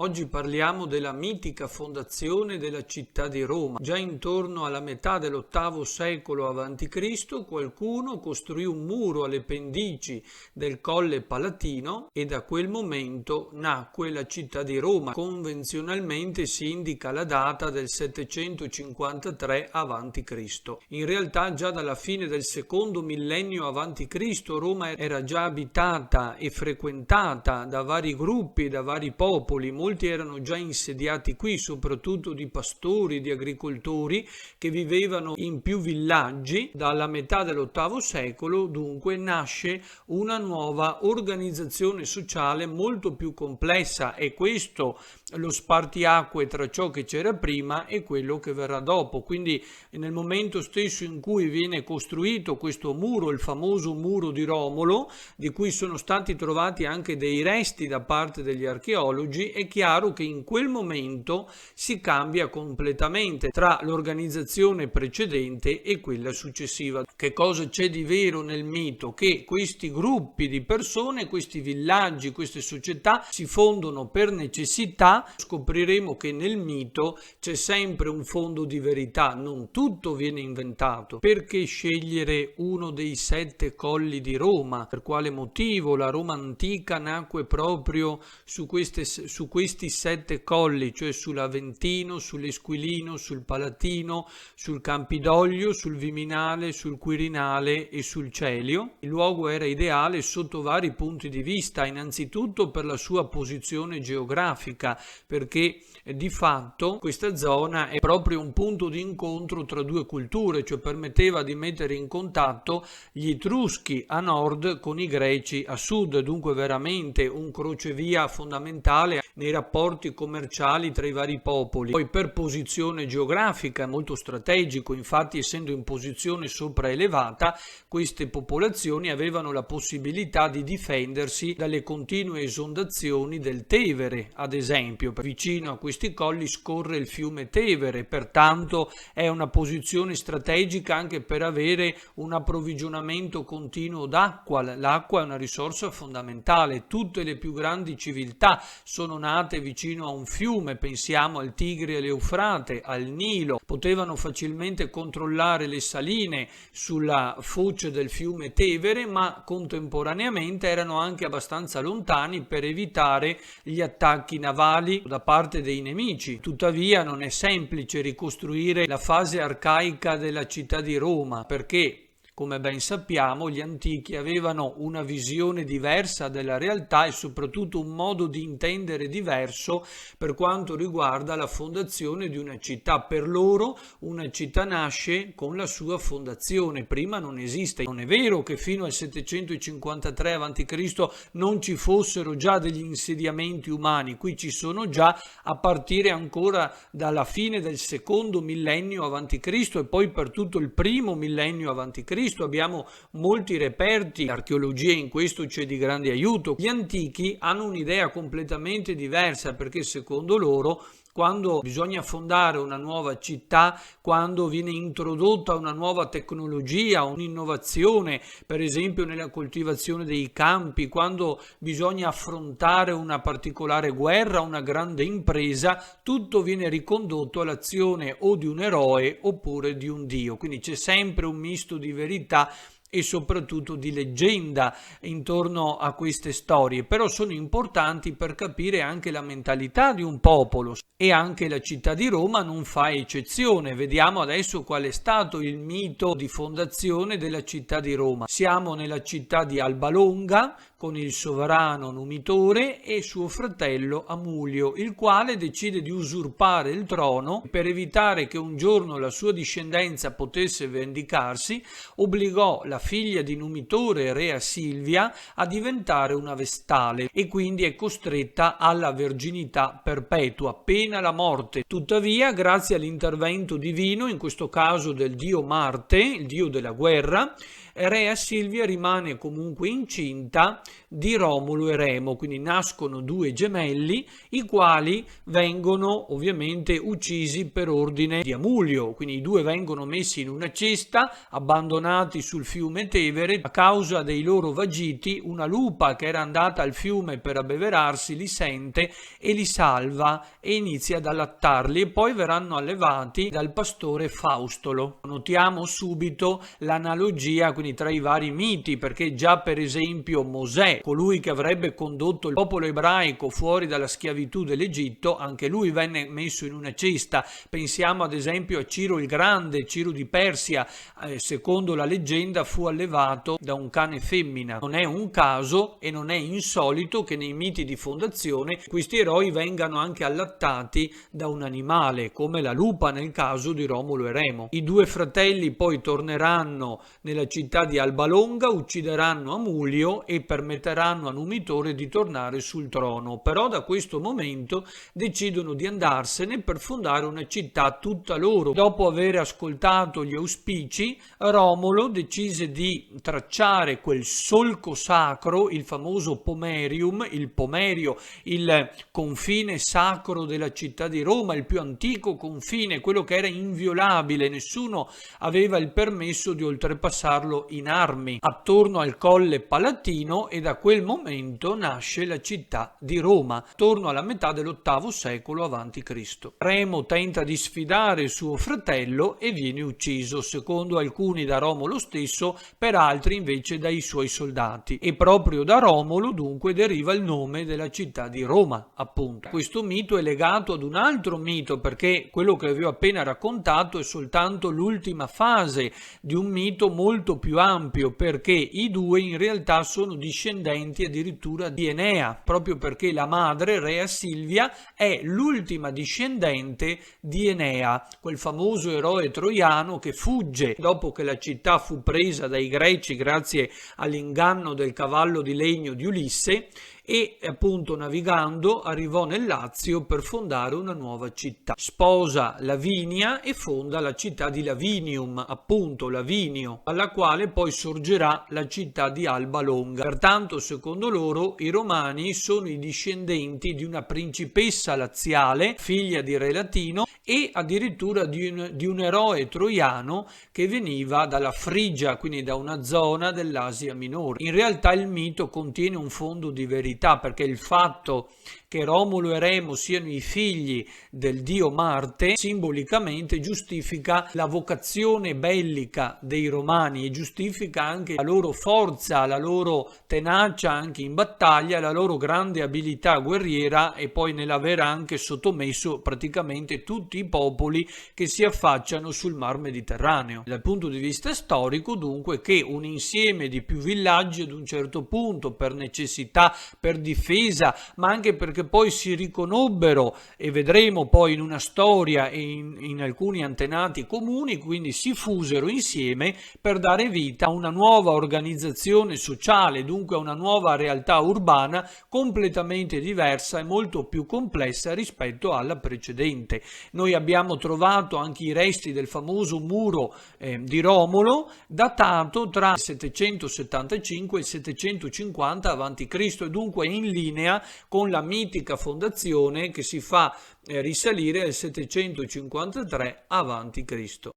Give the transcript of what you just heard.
Oggi parliamo della mitica fondazione della città di Roma. Già intorno alla metà dell'VIII secolo a.C. qualcuno costruì un muro alle pendici del Colle Palatino e da quel momento nacque la città di Roma. Convenzionalmente si indica la data del 753 a.C. In realtà già dalla fine del secondo millennio a.C. Roma era già abitata e frequentata da vari gruppi, da vari popoli. Molti erano già insediati qui, soprattutto di pastori, di agricoltori che vivevano in più villaggi. Dalla metà dell'VIII secolo dunque nasce una nuova organizzazione sociale molto più complessa, e questo lo spartiacque tra ciò che c'era prima e quello che verrà dopo. Quindi nel momento stesso in cui viene costruito questo muro, il famoso muro di Romolo, di cui sono stati trovati anche dei resti da parte degli archeologi, è chiaro che in quel momento si cambia completamente tra l'organizzazione precedente e quella successiva. Che cosa c'è di vero nel mito? Che questi gruppi di persone, questi villaggi, queste società si fondono per necessità. Scopriremo che nel mito c'è sempre un fondo di verità, non tutto viene inventato. Perché scegliere uno dei 7 colli di Roma? Per quale motivo? La Roma antica nacque proprio su questi 7 colli, cioè sull'Aventino, sull'Esquilino, sul Palatino, sul Campidoglio, sul Viminale, sul Quirinale e sul Celio. Il luogo era ideale sotto vari punti di vista, innanzitutto per la sua posizione geografica, perché di fatto questa zona è proprio un punto di incontro tra due culture, cioè permetteva di mettere in contatto gli Etruschi a nord con i Greci a sud, dunque veramente un crocevia fondamentale nei rapporti commerciali tra i vari popoli. Poi per posizione geografica molto strategico, infatti essendo in posizione sopraelevata, queste popolazioni avevano la possibilità di difendersi dalle continue esondazioni del Tevere, ad esempio. Vicino a questi colli scorre il fiume Tevere, pertanto è una posizione strategica anche per avere un approvvigionamento continuo d'acqua. L'acqua è una risorsa fondamentale. Tutte le più grandi civiltà sono nate vicino a un fiume, pensiamo al Tigri e all'Eufrate, al Nilo. Potevano facilmente controllare le saline sulla foce del fiume Tevere, ma contemporaneamente erano anche abbastanza lontani per evitare gli attacchi navali da parte dei nemici. Tuttavia non è semplice ricostruire la fase arcaica della città di Roma, perché come ben sappiamo, gli antichi avevano una visione diversa della realtà e soprattutto un modo di intendere diverso per quanto riguarda la fondazione di una città. Per loro una città nasce con la sua fondazione, prima non esiste. Non è vero che fino al 753 a.C. non ci fossero già degli insediamenti umani, qui ci sono già a partire ancora dalla fine del secondo millennio a.C. e poi per tutto il primo millennio a.C. Abbiamo molti reperti, l'archeologia in questo c'è di grande aiuto. Gli antichi hanno un'idea completamente diversa, perché secondo loro quando bisogna fondare una nuova città, quando viene introdotta una nuova tecnologia, un'innovazione, per esempio nella coltivazione dei campi, quando bisogna affrontare una particolare guerra, una grande impresa, tutto viene ricondotto all'azione o di un eroe oppure di un dio. Quindi c'è sempre un misto di verità e soprattutto di leggenda intorno a queste storie, però sono importanti per capire anche la mentalità di un popolo, e anche la città di Roma non fa eccezione. Vediamo adesso qual è stato il mito di fondazione della città di Roma. Siamo nella città di Alba Longa con il sovrano Numitore e suo fratello Amulio, il quale decide di usurpare il trono. Per evitare che un giorno la sua discendenza potesse vendicarsi, obbligò la figlia di Numitore, Rea Silvia, a diventare una vestale e quindi è costretta alla verginità perpetua, pena la morte. Tuttavia, grazie all'intervento divino, in questo caso del dio Marte, il dio della guerra, Rea Silvia rimane comunque incinta di Romolo e Remo, quindi nascono due gemelli, i quali vengono ovviamente uccisi per ordine di Amulio, quindi i due vengono messi in una cesta, abbandonati sul fiume Tevere. A causa dei loro vagiti, una lupa che era andata al fiume per abbeverarsi li sente e li salva e inizia ad allattarli, e poi verranno allevati dal pastore Faustolo. Notiamo subito l'analogia quindi tra i vari miti, perché già per esempio Mosè, colui che avrebbe condotto il popolo ebraico fuori dalla schiavitù dell'Egitto, anche lui venne messo in una cesta. Pensiamo ad esempio a Ciro il Grande, Ciro di Persia, secondo la leggenda fu allevato da un cane femmina. Non è un caso e non è insolito che nei miti di fondazione questi eroi vengano anche allattati da un animale, come la lupa nel caso di Romolo e Remo. I due fratelli poi torneranno nella città di Alba Longa, uccideranno Amulio e permetteranno a Numitore di tornare sul trono, però da questo momento decidono di andarsene per fondare una città tutta loro. Dopo aver ascoltato gli auspici, Romolo decise di tracciare quel solco sacro, il famoso Pomerium, il Pomerio, il confine sacro della città di Roma, il più antico confine, quello che era inviolabile, nessuno aveva il permesso di oltrepassarlo in armi, attorno al Colle Palatino, e da quel momento nasce la città di Roma, attorno alla metà dell'VIII secolo a.C. Remo tenta di sfidare suo fratello e viene ucciso, secondo alcuni da Romolo stesso, per altri invece dai suoi soldati, e proprio da Romolo dunque deriva il nome della città di Roma, appunto. Questo mito è legato ad un altro mito, perché quello che vi ho appena raccontato è soltanto l'ultima fase di un mito molto più ampio, perché i due in realtà sono discendenti addirittura di Enea, proprio perché la madre, Rea Silvia, è l'ultima discendente di Enea, quel famoso eroe troiano che fugge dopo che la città fu presa dai greci grazie all'inganno del cavallo di legno di Ulisse, e appunto navigando arrivò nel Lazio per fondare una nuova città. Sposa Lavinia e fonda la città di Lavinium, appunto Lavinio, alla quale poi sorgerà la città di Alba Longa. Pertanto, secondo loro, i romani sono i discendenti di una principessa laziale, figlia di Re Latino, e addirittura di un eroe troiano che veniva dalla Frigia, quindi da una zona dell'Asia Minore. In realtà il mito contiene un fondo di verità, perché il fatto che Romolo e Remo siano i figli del dio Marte simbolicamente giustifica la vocazione bellica dei romani e giustifica anche la loro forza, la loro tenacia anche in battaglia, la loro grande abilità guerriera, e poi nell'aver anche sottomesso praticamente tutti i popoli che si affacciano sul mar Mediterraneo. Dal punto di vista storico, dunque, che un insieme di più villaggi ad un certo punto, per necessità, per difesa, ma anche perché poi si riconobbero, e vedremo poi in una storia e in alcuni antenati comuni, quindi si fusero insieme per dare vita a una nuova organizzazione sociale, dunque a una nuova realtà urbana completamente diversa e molto più complessa rispetto alla precedente. Noi abbiamo trovato anche i resti del famoso muro di Romolo, datato tra il 775 e il 750 a.C., e dunque in linea con la mitica fondazione che si fa risalire al 753 a.C.